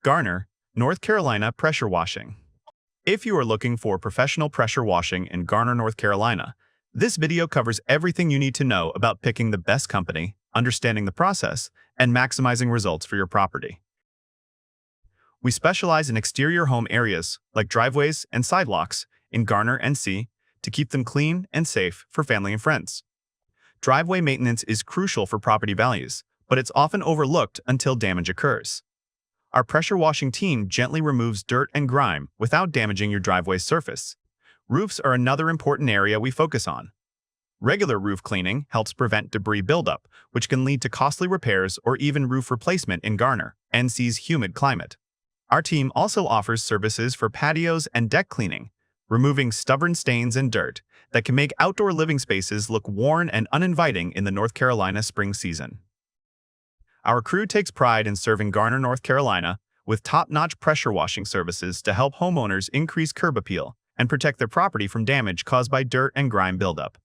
Garner, North Carolina pressure washing. If you are looking for professional pressure washing in Garner, North Carolina, this video covers everything you need to know about picking the best company, understanding the process, and maximizing results for your property. We specialize in exterior home areas like driveways and sidewalks in Garner, NC, to keep them clean and safe for family and friends. Driveway maintenance is crucial for property values, but it's often overlooked until damage occurs. Our pressure washing team gently removes dirt and grime without damaging your driveway's surface. Roofs are another important area we focus on. Regular roof cleaning helps prevent debris buildup, which can lead to costly repairs or even roof replacement in Garner, NC's humid climate. Our team also offers services for patios and deck cleaning, removing stubborn stains and dirt that can make outdoor living spaces look worn and uninviting in the North Carolina spring season. Our crew takes pride in serving Garner, North Carolina, with top-notch pressure washing services to help homeowners increase curb appeal and protect their property from damage caused by dirt and grime buildup.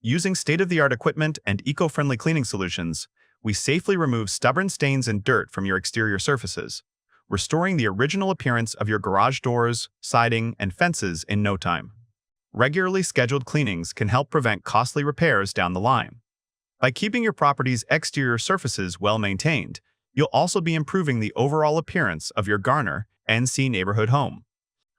Using state-of-the-art equipment and eco-friendly cleaning solutions, we safely remove stubborn stains and dirt from your exterior surfaces, restoring the original appearance of your garage doors, siding, and fences in no time. Regularly scheduled cleanings can help prevent costly repairs down the line. By keeping your property's exterior surfaces well maintained, you'll also be improving the overall appearance of your Garner, NC neighborhood home.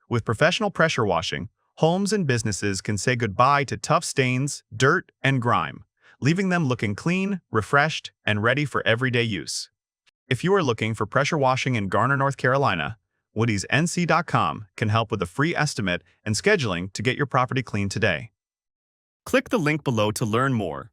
With professional pressure washing, homes and businesses can say goodbye to tough stains, dirt, and grime, leaving them looking clean, refreshed, and ready for everyday use. If you are looking for pressure washing in Garner, North Carolina, woodiesnc.com can help with a free estimate and scheduling to get your property clean today. Click the link below to learn more.